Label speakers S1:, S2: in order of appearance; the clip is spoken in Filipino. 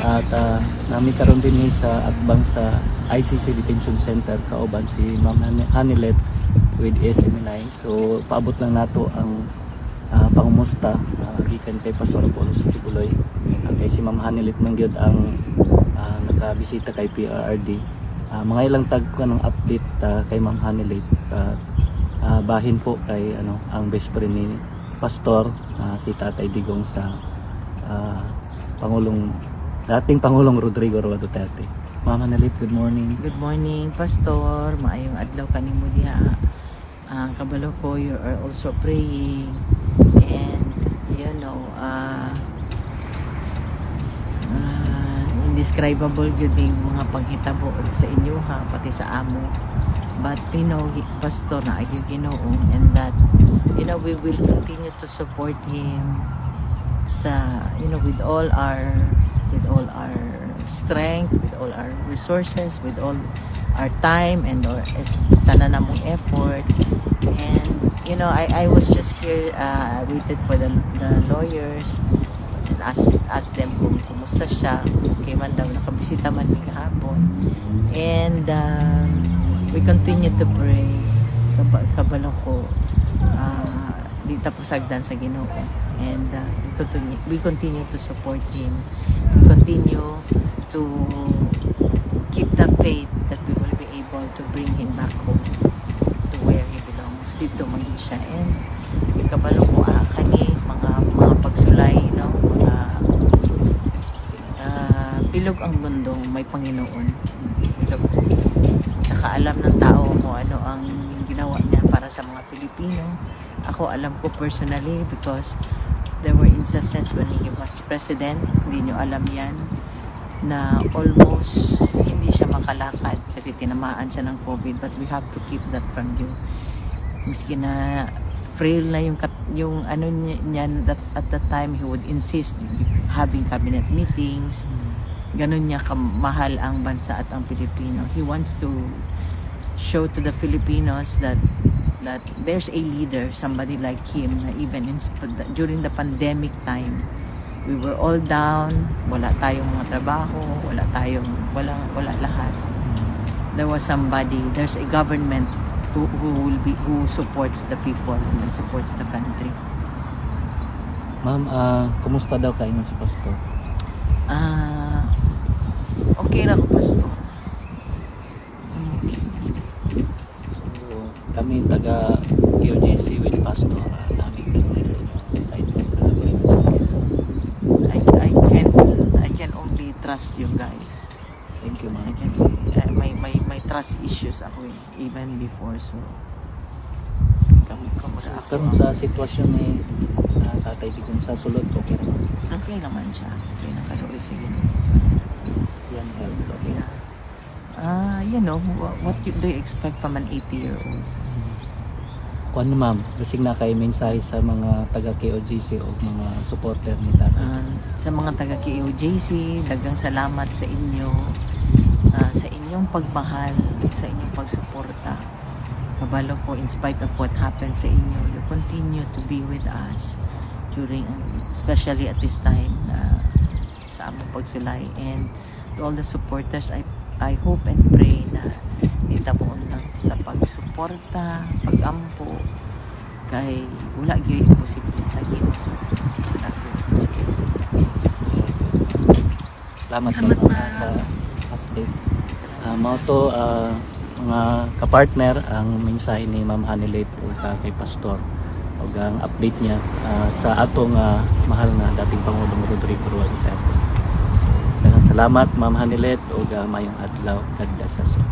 S1: At nami karon din sa atbang sa ICC Detention Center kauban si Ma'am Hanilet with SMNI. So paabot lang nato ang pangumusta gikan kay Pastor Apollo Tibuloy. Kay si Ma'am Hanilet man gyud ang nakabisita kay PRRD. Mga ilang tag ko ng update kay Ma'am Hanilet. Bahin po kay ang best friend ni Pastor si Tatay Digong sa dating Pangulong Rodrigo Roa Duterte. Ma'am Hanilet, good morning.
S2: Good morning, Pastor. Maayong adlaw kanimo diha. Kabalo ko, you are also praying. And, indescribable yun yung mga panghitabo sa inyo ha, pati sa amo. But we know, Pastor, na ayong Ginoo, and that, we will continue to support him sa, with all our strength, with all our resources, with all our time and our tanan namong effort. And I was just here, waited for the lawyers and asked them kung kumusta siya, okay man daw, nakabisita man ni kahapon. And we continue to pray. Kabalo ko, di tapos sagdan sa Ginoo. And we continue to support him. We continue to keep the faith that we will be able to bring him back home to where he belongs. Dito man siya. And ikabalo ko kani mga pagsulay, mga bilog ang mundo, may Panginoon. Bilog. Nakaalam ng tao kung ano ang ginawa niya para sa mga Pilipino. Ako alam ko personally because there were instances when he was president, hindi nyo alam yan, na almost hindi siya makalakad kasi tinamaan siya ng COVID, but we have to keep that from you. Miski na frail na yung ano niya, that at that time he would insist having cabinet meetings. Ganun niya kamahal ang bansa at ang Pilipino. He wants to show to the Filipinos that there's a leader, somebody like him, na even during the pandemic time, we were all down, wala tayong mga trabaho, wala lahat. There was somebody, there's a government who supports the people and supports the country.
S1: Ma'am, kumusta daw kayo si Pastor?
S2: Okay na ako, Pastor.
S1: Kami taga QJC with Pastor namin kami sa side.
S2: I can only trust you guys.
S1: Thank you, ma'am.
S2: My trust issues ako even before, so
S1: Pero sa sitwasyon ni Tatay Digong sa sulod, okay naman.
S2: Okay naman siya. Okay na karoon sige.
S1: Yan, health, okay na.
S2: What do you expect from an 80-year-old?
S1: Kung ano, ma'am, basig na kayo mensahe sa mga taga-KOJC o mga supporter ni Tatay?
S2: Sa mga taga-KOJC, dagang salamat sa inyo, sa inyong pagmahal, sa inyong pagsuporta. Kabalo ko, in spite of what happened sa inyo, you continue to be with us during, especially at this time, sa among pagsulay. And to all the supporters, I hope and pray na itabuon lang sa pagsuporta, pagampo, kay wala gyud imposible sa Ginoo.
S1: Salamat po sa update. Mao to mga kapartner ang mensahe ni Ma'am Hanilet o kay Pastor o ang update niya sa atong mahal na dating Pangulong Rodrigo Roa Duterte. Salamat Ma'am Hanilet o mayong adlaw. God bless us all.